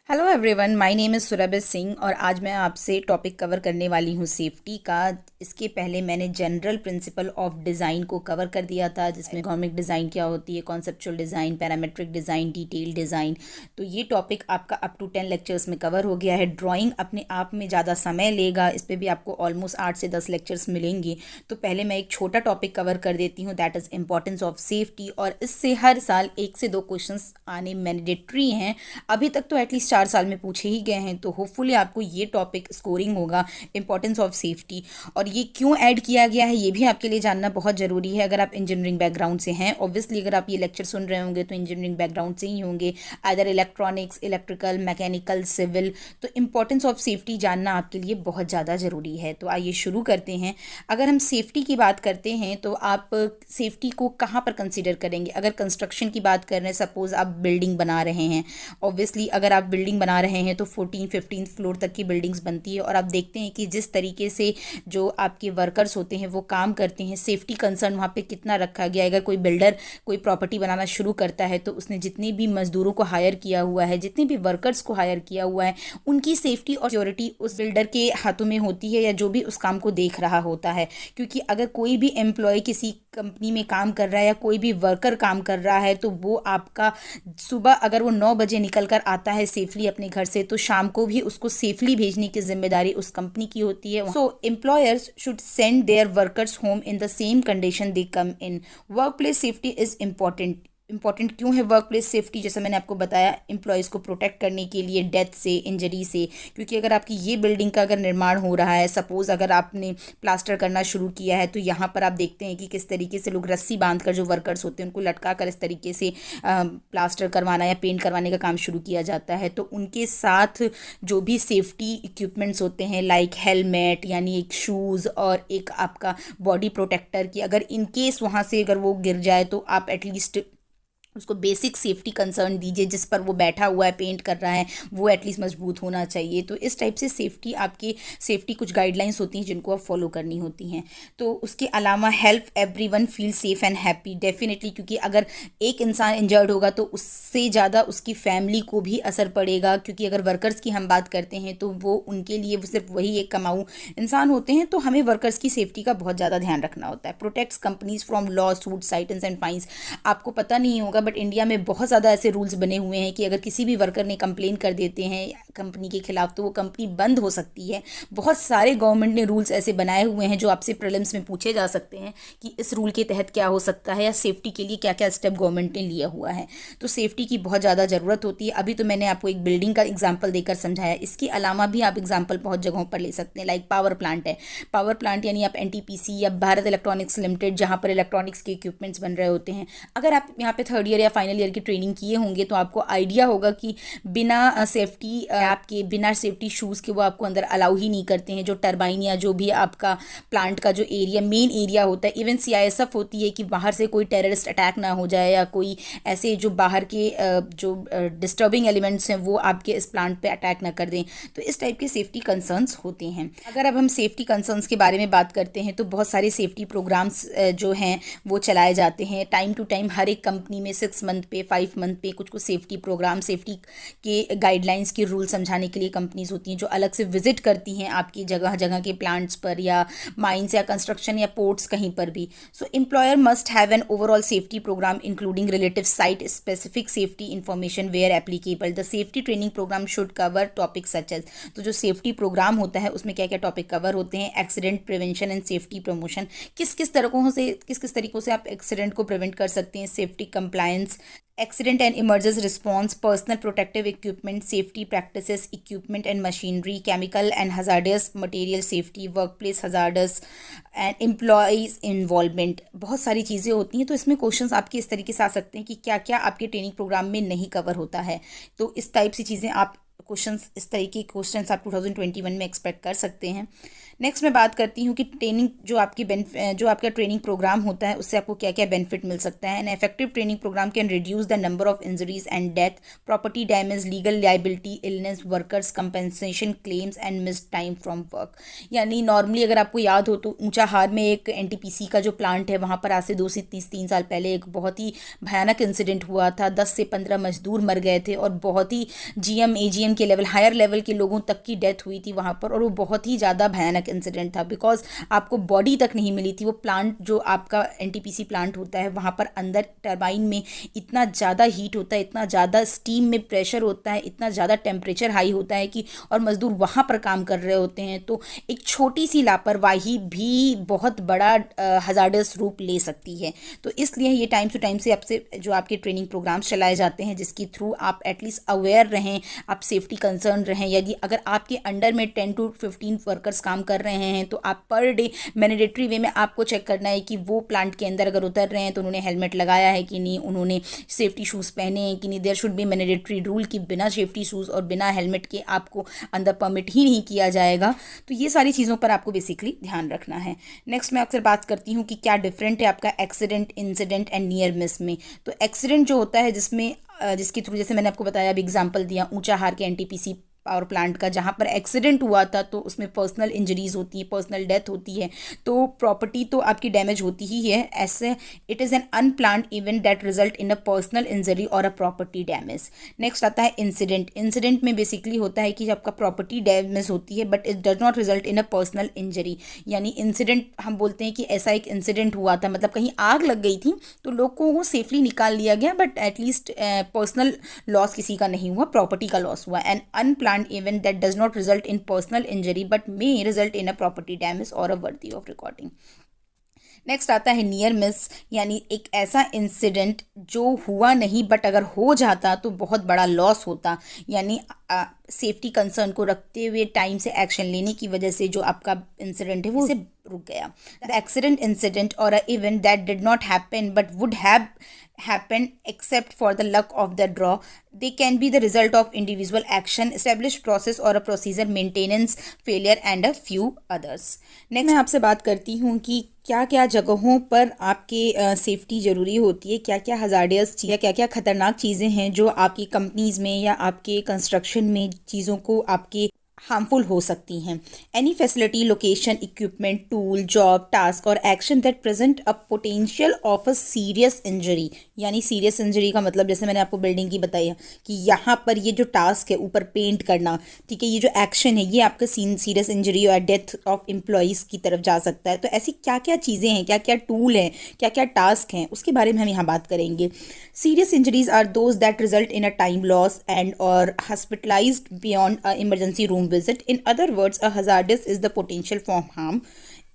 Hello everyone, my name is Surabhi Singh और आज मैं आपसे टॉपिक कवर करने वाली हूँ सेफ्टी का। इसके पहले मैंने जनरल प्रिंसिपल ऑफ डिज़ाइन को कवर कर दिया था, जिसमें इकोनॉमिक डिज़ाइन क्या होती है, conceptual design, parametric design, detail design. तो ये टॉपिक आपका अप टू 10 लेक्चर्स में कवर हो गया है। ड्राइंग अपने आप में ज़्यादा समय लेगा, इस पर भी आपको ऑलमोस्ट 8 से 10 लेक्चर्स मिलेंगे। तो पहले मैं एक छोटा टॉपिक कवर कर देती हूँ, that is importance of safety. और इससे हर साल 1 से 2 क्वेश्चन आने मैंडेटरी हैं। अभी तक तो एटलीस्ट 4 साल में पूछे ही गए हैं, तो होपफुली आपको ये टॉपिक स्कोरिंग होगा, इंपॉर्टेंस ऑफ सेफ्टी। और ये क्यों ऐड किया गया है ये भी आपके लिए जानना बहुत ज़रूरी है अगर आप इंजीनियरिंग बैकग्राउंड से हैं। ऑब्वियसली अगर आप ये लेक्चर सुन रहे होंगे तो इंजीनियरिंग बैकग्राउंड से ही होंगे, either electronics, electrical, mechanical, civil. तो इंपॉर्टेंस ऑफ सेफ्टी जानना आपके लिए बहुत ज़्यादा ज़रूरी है। तो आइए शुरू करते हैं। अगर हम सेफ्टी की बात करते हैं तो आप सेफ्टी को कहाँ पर कंसिडर करेंगे? अगर कंस्ट्रक्शन की बात कर रहे हैं, सपोज आप बिल्डिंग बना रहे हैं, ऑब्वियसली अगर आप बिल्डिंग बना रहे हैं तो 14-15 फ्लोर तक की बिल्डिंग्स बनती है और आप देखते हैं कि जिस तरीके से जो आपके वर्कर्स होते हैं वो काम करते हैं, सेफ्टी कंसर्न वहाँ पे कितना रखा गया है। अगर कोई बिल्डर कोई प्रॉपर्टी बनाना शुरू करता है तो उसने जितने भी मजदूरों को हायर किया हुआ है, जितने भी वर्कर्स को हायर किया हुआ है, उनकी सेफ्टी और सिक्योरिटी उस बिल्डर के हाथों में होती है या जो भी उस काम को देख रहा होता है। क्योंकि अगर कोई भी एम्प्लॉय किसी कंपनी में काम कर रहा है या कोई भी वर्कर काम कर रहा है तो वो आपका सुबह अगर वो 9 बजे निकल कर आता है सेफली अपने घर से, तो शाम को भी उसको सेफली भेजने की जिम्मेदारी उस कंपनी की होती है। So employers should send their workers home in the same condition they come in. Work place safety is important. Important क्यों है वर्क प्लेस सेफ्टी? जैसे मैंने आपको बताया, एम्प्लॉयज़ को प्रोटेक्ट करने के लिए डेथ से, इंजरी से। क्योंकि अगर आपकी ये बिल्डिंग का अगर निर्माण हो रहा है, सपोज़ अगर आपने प्लास्टर करना शुरू किया है, तो यहाँ पर आप देखते हैं कि किस तरीके से लोग रस्सी बांध कर, जो वर्कर्स होते हैं उनको लटका कर इस तरीके से प्लास्टर करवाना या पेंट करवाने का काम शुरू किया जाता है। तो उनके साथ जो भी सेफ्टी इक्विपमेंट्स होते हैं, लाइक हेलमेट यानी एक शूज़ और एक आपका बॉडी प्रोटेक्टर, की अगर इन केस वहाँ से अगर वो गिर जाए तो आप एटलीस्ट उसको बेसिक सेफ्टी कंसर्न दीजिए। जिस पर वो बैठा हुआ है, पेंट कर रहा है, वो एटलीस्ट मजबूत होना चाहिए। तो इस टाइप से सेफ्टी, आपकी सेफ्टी कुछ गाइडलाइंस होती हैं जिनको आप फॉलो करनी होती हैं। तो उसके अलावा help everyone feel safe and happy, definitely. क्योंकि अगर एक इंसान इंजर्ड होगा तो उससे ज़्यादा उसकी फैमिली को भी असर पड़ेगा। क्योंकि अगर वर्कर्स की हम बात करते हैं तो वो उनके लिए वो सिर्फ वही एक कमाऊ इंसान होते हैं। तो हमें वर्कर्स की सेफ्टी का बहुत ज़्यादा ध्यान रखना होता है। Protects companies from lawsuit, citations and fines. आपको पता नहीं होगा बट इंडिया में बहुत ज़्यादा ऐसे रूल्स बने हुए हैं कि अगर किसी भी वर्कर ने कंप्लेन कर देते हैं कंपनी के खिलाफ तो वो कंपनी बंद हो सकती है। बहुत सारे गवर्नमेंट ने रूल्स ऐसे बनाए हुए हैं जो आपसे प्रीलिम्स में पूछे जा सकते हैं कि इस रूल के तहत क्या हो सकता है या सेफ्टी के लिए क्या क्या स्टेप गवर्नमेंट ने लिया हुआ है। तो सेफ्टी की बहुत ज़्यादा ज़रूरत होती है। अभी तो मैंने आपको एक बिल्डिंग का एग्जाम्पल देकर समझाया, इसके अलावा भी आप एग्जाम्पल बहुत जगहों पर ले सकते हैं। लाइक पावर प्लांट है, पावर प्लांट यानी आप एनटीपीसी या भारत इलेक्ट्रॉनिक्स लिमिटेड, जहाँ पर इलेक्ट्रॉनिक्स के इक्विपमेंट्स बन रहे होते हैं। अगर आप यहाँ पे 3rd ईयर या फाइनल ईयर की ट्रेनिंग किए होंगे तो आपको आइडिया होगा कि बिना सेफ्टी कैप के, बिना सेफ्टी शूज़ के वो आपको अंदर अलाउ ही नहीं करते हैं। जो टरबाइन या जो भी आपका प्लांट का जो एरिया, मेन एरिया होता है, इवन सीआईएसएफ होती है कि बाहर से कोई टेररिस्ट अटैक ना हो जाए या कोई ऐसे जो बाहर के जो डिस्टर्बिंग एलिमेंट्स हैं वो आपके इस प्लांट पे अटैक ना कर दें। तो इस टाइप के सेफ्टी कंसर्न्स होते हैं। अगर अब हम सेफ्टी कंसर्न्स के बारे में बात करते हैं तो बहुत सारे सेफ्टी प्रोग्राम्स जो हैं वो चलाए जाते हैं टाइम टू टाइम। हर एक कंपनी में 6 मंथ पे, 5 मंथ पे कुछ कुछ सेफ्टी प्रोग्राम, सेफ्टी के गाइडलाइंस के रूल समझाने के लिए कंपनीज होती हैं जो अलग से विजिट करती हैं आपकी जगह जगह के प्लांट्स पर या माइंस या कंस्ट्रक्शन या पोर्ट्स कहीं पर भी। So employer must have an overall safety program including relative site specific safety information where applicable. The safety training program should cover topic such as. तो जो सेफ्टी प्रोग्राम होता है उसमें क्या क्या टॉपिक कवर होते हैं? Accident prevention and safety promotion, किस किस तरीकों से आप एक्सीडेंट को प्रिवेंट कर सकते हैं, safety compliance, accident and emergency response, personal protective equipment, safety practices, equipment and machinery, chemical and hazardous material safety, workplace hazardous and employees involvement। बहुत सारी चीज़ें होती हैं। तो इसमें क्वेश्चंस आपके इस तरीके से आ सकते हैं कि क्या क्या आपके ट्रेनिंग प्रोग्राम में नहीं कवर होता है। तो इस टाइप से चीज़ें आप क्वेश्चंस, इस तरीके के क्वेश्चंस आप 2021 में एक्सपेक्ट कर सकते हैं। नेक्स्ट मैं बात करती हूँ कि ट्रेनिंग जो आपका ट्रेनिंग प्रोग्राम होता है उससे आपको क्या क्या बेनिफिट मिल सकता है। An effective training program can reduce the number of injuries and death, property damage, legal liability, illness, workers compensation claims and miss time from work. यानी नॉर्मली अगर आपको याद हो तो ऊंचाहार में एक एनटीपीसी का जो प्लांट है वहाँ पर आज से 2 से 3 साल पहले एक बहुत ही भयानक इंसिडेंट हुआ था। 10 से 15 मजदूर मर गए थे और बहुत ही जीएम एजीएम के लेवल, हायर लेवल के लोगों तक की डेथ हुई थी वहाँ पर, और वो बहुत ही ज़्यादा भयानक इंसिडेंट था, बिकॉज आपको बॉडी तक नहीं मिली थी। वो प्लांट जो आपका एनटीपीसी प्लांट होता है, वहाँ पर अंदर टरबाइन में इतना ज़्यादा हीट होता है, इतना ज़्यादा स्टीम में प्रेशर होता है, इतना ज़्यादा टेम्परेचर हाई होता है कि, और मज़दूर वहाँ पर काम कर रहे होते हैं, तो एक छोटी सी लापरवाही भी बहुत बड़ा हजार्डस रूप ले सकती है। तो इसलिए ये टाइम टू टाइम से आपसे जो आपके ट्रेनिंग प्रोग्राम्स चलाए जाते हैं, जिसके थ्रू आप एटलीस्ट अवेयर रहें, आप सेफ्टी कंसर्न रहें। यदि अगर आपके अंडर में 10 to 15 वर्कर्स काम कर रहे हैं, तो आप पर डे मैंडेटरी वे में आपको चेक करना है कि वो प्लांट के अंदर अगर उतर रहे हैं तो उन्होंने हेलमेट लगाया है कि नहीं, उन्होंने सेफ्टी शूज़ पहने हैं कि नहीं। There should be mandatory rule कि बिना सेफ्टी शूज़ और बिना हेलमेट के आपको अंदर परमिट ही नहीं किया जाएगा। तो ये सारी चीज़ों पर आपको बेसिकली ध्यान रखना है। नेक्स्ट मैं अक्सर बात करती हूँ कि क्या डिफरेंट है आपका accident, incident and near miss में। तो एक्सीडेंट जो होता है जिसमें जिसके थ्रू, जैसे मैंने आपको बताया, अभी एग्जांपल दिया ऊंचाहार के एनटीपीसी पावर प्लांट का, जहाँ पर एक्सीडेंट हुआ था, तो उसमें पर्सनल इंजरीज होती है, पर्सनल डेथ होती है, तो प्रॉपर्टी तो आपकी डैमेज होती ही है। ऐसे it is an unplanned event that result in a personal injury और अ प्रॉपर्टी डैमेज। नेक्स्ट आता है इंसिडेंट। इंसिडेंट में बेसिकली होता है कि आपका प्रॉपर्टी डैमेज होती है but it does not result in a personal injury. यानी इंसिडेंट हम बोलते हैं कि ऐसा एक इंसिडेंट हुआ था, मतलब कहीं आग लग गई थी तो लोगों को सेफली निकाल लिया गया, बट एटलीस्ट पर्सनल लॉस किसी का नहीं हुआ, प्रॉपर्टी का लॉस हुआ। And unplanned event that does not result in personal injury but may result in a property damage or a worthy of recording. Next आता है नियर मिस, यानी एक ऐसा इंसिडेंट जो हुआ नहीं बट अगर हो जाता तो बहुत बड़ा लॉस होता। यानी सेफ्टी कंसर्न को रखते हुए टाइम से एक्शन लेने की वजह से जो आपका इंसिडेंट है वो से रुक गया। द एक्सीडेंट इंसिडेंट और अ event that did not happen but would have happened except for the luck of the draw. They can be the result of individual action, established process or a procedure, maintenance failure and a few others. Next मैं आपसे बात करती हूँ कि क्या क्या जगहों पर आपके सेफ्टी ज़रूरी होती है, क्या क्या हजार्डियस चीज़ें, क्या क्या खतरनाक चीज़ें हैं जो आपकी कंपनीज़ में या आपके कंस्ट्रक्शन में चीज़ों को आपके हार्मफुल हो सकती हैं। Any facility, location, equipment, tool, job, task और action that present a potential of a serious injury. यानी सीरियस इंजरी का मतलब, जैसे मैंने आपको बिल्डिंग की बताई है कि यहाँ पर ये जो टास्क है ऊपर पेंट करना, ठीक है, ये जो एक्शन है ये आपका सीरियस इंजरी और डेथ ऑफ एम्प्लॉयज़ की तरफ जा सकता है। तो ऐसी क्या क्या चीज़ें हैं, क्या क्या टूल हैं, क्या क्या टास्क हैं, उसके बारे में हम यहाँ बात करेंगे। Serious injuries are those that result in a time loss and और hospitalized beyond a emergency room visit. In other words, a hazardous is the potential for harm.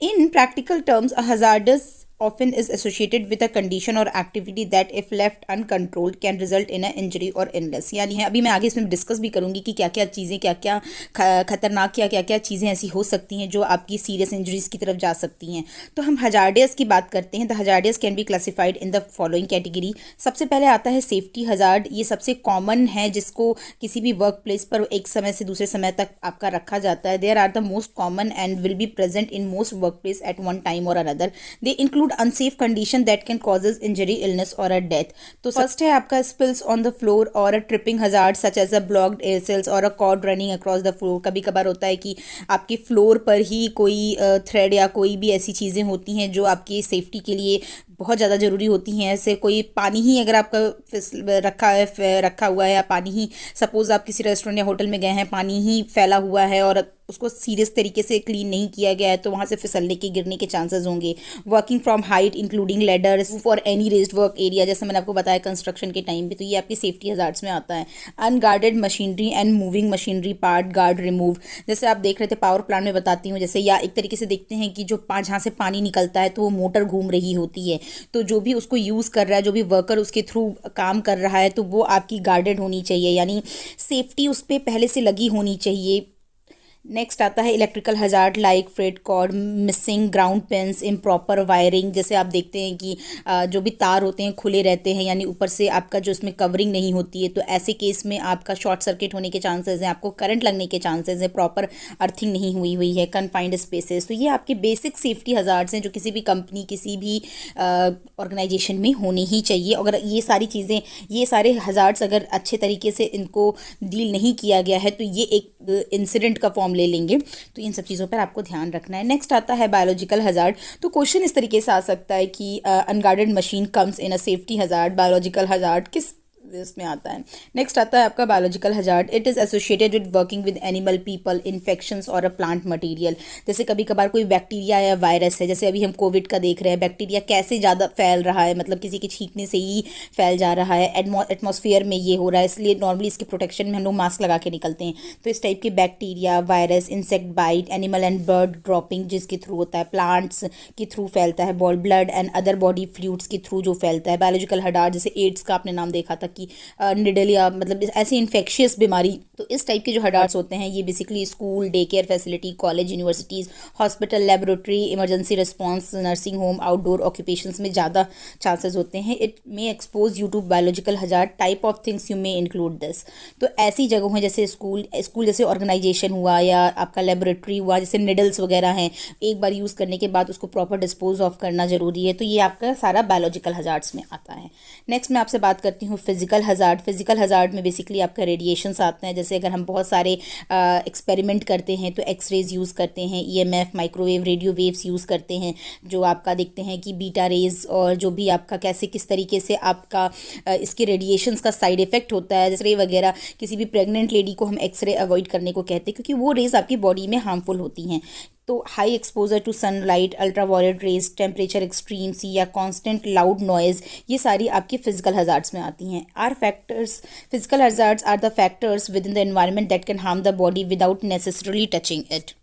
In practical terms, a hazardous often is associated with a condition or activity that if left uncontrolled can result in an injury or illness. यानी है, अभी मैं आगे इसमें discuss भी करूंगी कि क्या क्या चीज़ें, क्या क्या खतरनाक या क्या क्या चीज़ें ऐसी हो सकती हैं जो आपकी सीरियस इंजरीज की तरफ जा सकती हैं। तो हम हजार्डियस की बात करते हैं। The hazardous can be classified in the following category. सबसे पहले आता है सेफ्टी हजार्ड। ये सबसे कॉमन है जिसको किसी भी वर्क प्लेस पर एक समय से दूसरे समय तक आपका रखा जाता है। There are the most common and will be present in most work place at one time और another. They include unsafe condition that can causes injury, illness or a death. तो फर्स्ट है आपका spills on the floor और a tripping hazard such as a blocked air cells और a cord running across the floor. कभी कभार होता है कि आपके फ्लोर पर ही कोई थ्रेड या कोई भी ऐसी चीज़ें होती हैं जो आपकी सेफ्टी के लिए बहुत ज़्यादा ज़रूरी होती हैं। ऐसे कोई पानी ही अगर आपका रखा हुआ है, या पानी ही सपोज़ आप किसी रेस्टोरेंट या होटल में गए हैं, पानी ही फैला हुआ है और उसको सीरियस तरीके से क्लीन नहीं किया गया है, तो वहाँ से फिसलने के, गिरने के चांसेस होंगे। Working from height including ladders for any raised work area, जैसे मैंने आपको बताया कंस्ट्रक्शन के टाइम पे, तो ये आपकी सेफ्टी हजार्ड्स में आता है। Unguarded machinery and moving machinery part guard remove, जैसे आप देख रहे थे पावर प्लांट में, बताती हूँ जैसे, या एक तरीके से देखते हैं कि जो जहाँ से पानी निकलता है तो वो मोटर घूम रही होती है, तो जो भी उसको यूज़ कर रहा है, जो भी वर्कर उसके थ्रू काम कर रहा है, तो वो आपकी गार्डेड होनी चाहिए, यानी सेफ्टी उस पर पहले से लगी होनी चाहिए। नेक्स्ट आता है electrical hazard like frayed cord, missing ground pins, improper wiring. जैसे आप देखते हैं कि जो भी तार होते हैं खुले रहते हैं, यानी ऊपर से आपका जो इसमें कवरिंग नहीं होती है, तो ऐसे केस में आपका शॉर्ट सर्किट होने के चांसेस हैं, आपको करंट लगने के चांसेस हैं, प्रॉपर अर्थिंग नहीं हुई हुई है, कन्फाइंड स्पेसेस। तो ये आपके बेसिक सेफ्टी हजार्ड्स हैं जो किसी भी कंपनी, किसी भी ऑर्गेनाइजेशन में होने ही चाहिए। अगर ये सारी चीज़ें, ये सारे हजार्ड्स अगर अच्छे तरीके से इनको डील नहीं किया गया है तो ये एक इंसिडेंट का फॉर्म ले लेंगे। तो इन सब चीज़ों पर आपको ध्यान रखना है। नेक्स्ट आता है बायोलॉजिकल हजार्ड। तो क्वेश्चन इस तरीके से आ सकता है कि unguarded machine comes in a safety hazard, biological hazard किस इसमें आता है। नेक्स्ट आता है आपका biological hazard. It is associated with working with animal, people, infections और अ प्लांट मटेरियल। जैसे कभी कभार कोई बैक्टीरिया या वायरस है, जैसे अभी हम कोविड का देख रहे हैं, बैक्टीरिया कैसे ज़्यादा फैल रहा है, मतलब किसी के छींकने से ही फैल जा रहा है, एटमॉस्फेयर में ये हो रहा है, इसलिए नॉर्मली इसके प्रोटेक्शन में हम लोग मास्क लगा के निकलते हैं। तो इस टाइप के bacteria, virus, insect bite, animal and bird dropping जिसके थ्रू होता है, प्लांट्स के थ्रू फैलता है, ball blood and other body fluids के थ्रू जो फैलता है। बायोलॉजिकल हजार्ड जैसे एड्स का आपने नाम देखा था कि निडल या मतलब ऐसी इन्फेक्शियस बीमारी, तो इस टाइप के जो हजार्ड्स होते हैं ये basically school, day care facility, college, universities, hospital, laboratory, emergency response, nursing home, outdoor occupations में ज़्यादा चांसेस होते हैं। It may expose you to biological hazard. Type of things you may include this. तो ऐसी जगहों जैसे स्कूल जैसे organisation हुआ या आपका लेबोरेटरी हुआ, जैसे निडल्स वगैरह हैं, एक बार यूज़ करने के बाद उसको प्रॉपर डिस्पोज ऑफ करना ज़रूरी है। तो ये आपका सारा बायोलॉजिकल हजार्ड्स में आता है। नेक्स्ट मैं आपसे बात करती हूँ फिजिकल हजार्ड। फिजिकल हजार्ड में बेसिकली आपका रेडिएशंस आते हैं। जैसे अगर हम बहुत सारे एक्सपेरिमेंट करते हैं तो एक्सरेज यूज़ करते हैं, EMF, microwave, radio waves use करते हैं, जो आपका देखते हैं कि बीटा रेज और जो भी आपका कैसे किस तरीके से आपका इसके रेडिएशंस का साइड इफेक्ट होता है। एक्सरे वगैरह किसी भी प्रेग्नेंट लेडी को हम एक्सरे अवॉइड करने को कहते हैं क्योंकि वो रेज आपकी बॉडी में हार्मफुल होती हैं। तो high exposure to sunlight, ultraviolet rays, temperature extremes या कांस्टेंट लाउड नॉइज, ये सारी आपकी फिजिकल हजार्ड्स में आती हैं। Physical hazards are the factors with in the environment that can harm the body without necessarily touching it.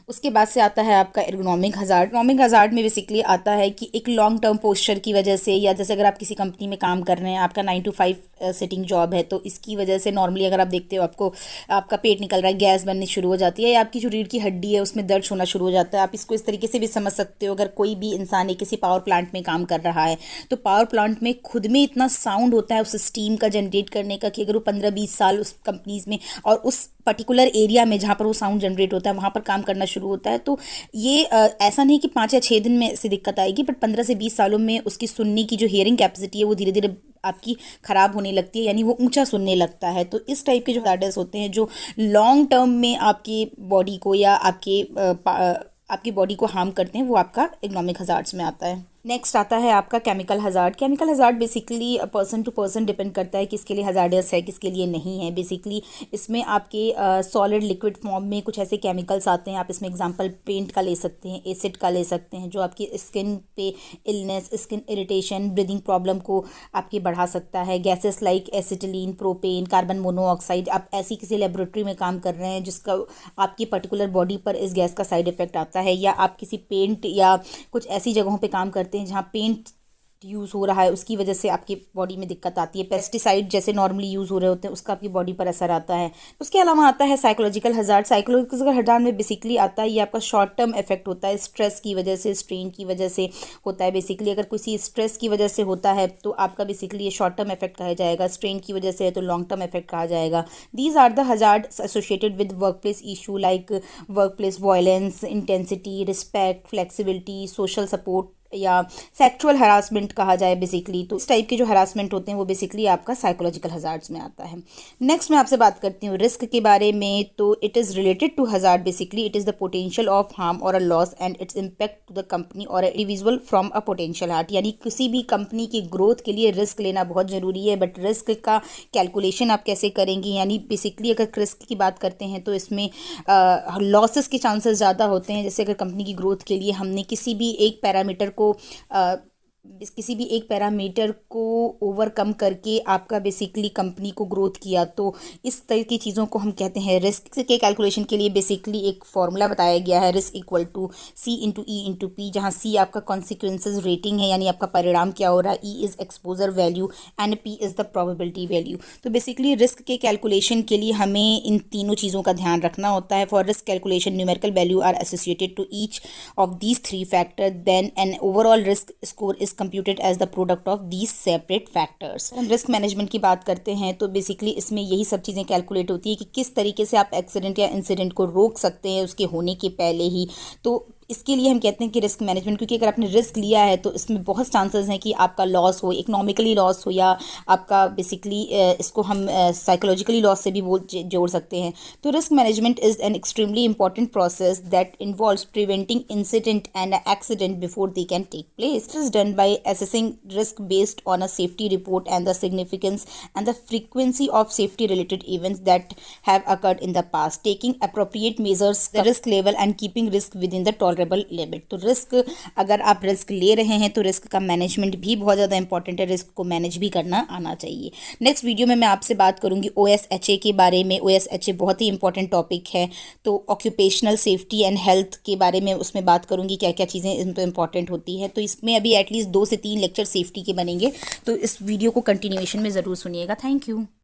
उसके बाद से आता है आपका एर्गोनॉमिक हजार्ड। एर्गोनॉमिक हजार्ड में बेसिकली आता है कि एक लॉन्ग टर्म पोस्चर की वजह से, या जैसे अगर आप किसी कंपनी में काम कर रहे हैं, आपका 9 to 5 सिटिंग जॉब है, तो इसकी वजह से नॉर्मली अगर आप देखते हो आपका पेट निकल रहा है, गैस बननी शुरू हो जाती है, या आपकी जो रीढ़ की हड्डी है उसमें दर्द होना शुरू हो जाता है। आप इसको इस तरीके से भी समझ सकते हो, अगर कोई भी इंसान है किसी पावर प्लांट में काम कर रहा है तो पावर प्लांट में खुद में इतना साउंड होता है उस स्टीम का जनरेट करने का कि अगर वो 15-20 साल उस कंपनीज में और उस पर्टिकुलर एरिया में जहाँ पर वो साउंड जनरेट होता है वहाँ पर काम करना शुरू होता है, तो ये ऐसा नहीं कि 5 या 6 दिन में से दिक्कत आएगी, बट 15 से 20 सालों में उसकी सुनने की जो हियरिंग कैपेसिटी है वो धीरे धीरे आपकी ख़राब होने लगती है, यानी वो ऊंचा सुनने लगता है। तो इस टाइप के जो हजार्ड्स होते हैं जो लॉन्ग टर्म में आपकी बॉडी को या आपकी बॉडी को हार्म करते हैं, वो आपका इकोनॉमिक हजार्ड्स में आता है। नेक्स्ट आता है आपका chemical hazard. Chemical hazard basically person to person depend करता है किसके लिए हजार्डस है, किसके लिए नहीं है। बेसिकली इसमें आपके सॉलिड लिक्विड फॉर्म में कुछ ऐसे केमिकल्स आते हैं, आप इसमें एग्जांपल पेंट का ले सकते हैं, एसिड का ले सकते हैं, जो आपकी स्किन पे illness, skin irritation, breathing problem को आपकी बढ़ा सकता है। Gases like acetylene, propane, carbon monoxide, आप ऐसी किसी लेबोरेटरी में काम कर रहे हैं जिसका आपकी पर्टिकुलर बॉडी पर इस गैस का साइड इफेक्ट आता है, या आप किसी पेंट या कुछ ऐसी जगहों पे काम करते हैं जहाँ पेंट यूज़ हो रहा है, उसकी वजह से आपकी बॉडी में दिक्कत आती है। पेस्टिसाइड जैसे नॉर्मली यूज़ हो रहे होते हैं उसका आपकी बॉडी पर असर आता है। उसके अलावा आता है साइकोलॉजिकल हजार्ड। साइकोलॉजिकल हजार्ड में बेसिकली आता है ये आपका शॉर्ट टर्म इफेक्ट होता है, स्ट्रेस की वजह से, स्ट्रेन की वजह से होता है। बेसिकली अगर किसी स्ट्रेस की वजह से होता है तो आपका बेसिकली ये शॉर्ट टर्म इफेक्ट कहा जाएगा, स्ट्रेन की वजह से है तो लॉन्ग टर्म इफेक्ट कहा जाएगा। These are the hazard associated with work place issue like work place violence, intensity, respect, flexibility, social support या सेक्सुअल हरासमेंट कहा जाए बेसिकली। तो इस टाइप के जो हरासमेंट होते हैं वो बेसिकली आपका साइकोलॉजिकल हजार्ड्स में आता है। नेक्स्ट मैं आपसे बात करती हूँ रिस्क के बारे में। तो it is related to hazard. Basically it is the potential of harm और a loss and its impact to the company और individual from a potential heart. यानी किसी भी कंपनी की ग्रोथ के लिए रिस्क लेना बहुत ज़रूरी है, बट रिस्क का कैलकुलेशन आप कैसे करेंगी। यानी बेसिकली अगर रिस्क की बात करते हैं तो इसमें लॉसेस के चांसेस ज़्यादा होते हैं। जैसे अगर कंपनी की ग्रोथ के लिए हमने किसी भी एक पैरामीटर को ओवरकम करके आपका बेसिकली कंपनी को ग्रोथ किया, तो इस तरह की चीज़ों को हम कहते हैं रिस्क। के कैलकुलेशन के लिए बेसिकली एक फॉर्मूला बताया गया है, रिस्क इक्वल टू C/E/P, जहाँ C आपका कॉन्सिक्वेंसेज रेटिंग है, यानी आपका परिणाम क्या हो रहा है, E is exposure value and P is the probability value. तो बेसिकली रिस्क के कैलकुलेशन के लिए हमें इन तीनों चीज़ों का ध्यान रखना होता है। For risk calculation numerical value are associated to each of these 3 factor, then an overall risk score is computed as the product of these separate factors। हम रिस्क मैनेजमेंट की बात करते हैं तो बेसिकली इसमें यही सब चीज़ें कैलकुलेट होती है कि किस तरीके से आप एक्सीडेंट या इंसिडेंट को रोक सकते हैं उसके होने के पहले ही। तो इसके लिए हम कहते हैं कि रिस्क मैनेजमेंट, क्योंकि अगर आपने रिस्क लिया है तो इसमें बहुत चांसेस हैं कि आपका लॉस हो, इकोनॉमिकली लॉस हो, या आपका बेसिकली इसको हम साइकोलॉजिकली लॉस से भी जोड़ सकते हैं। तो risk management is an extremely important process that involves preventing incident and accident before they can take place. It is done by assessing risk based on a safety report and the significance and the frequency of safety related events that have occurred in the past, taking appropriate measures the risk level and keeping risk within the tolerable limit। तो risk, अगर आप risk ले रहे हैं तो risk का management भी बहुत ज़्यादा इंपॉर्टेंट है, रिस्क को मैनेज भी करना आना चाहिए। नेक्स्ट वीडियो में मैं आपसे बात करूंगी OSHA के बारे में। OSHA बहुत ही इंपॉर्टेंट टॉपिक है, तो ऑक्यूपेशनल सेफ्टी एंड हेल्थ के बारे में उसमें बात करूंगी, क्या क्या चीज़ें इन पर इंपॉर्टेंट होती है। तो इसमें अभी एटलीस्ट 2 से 3 लेक्चर सेफ्टी के बनेंगे, तो इस वीडियो को कंटिन्यूएशन में ज़रूर सुनिएगा। Thank you.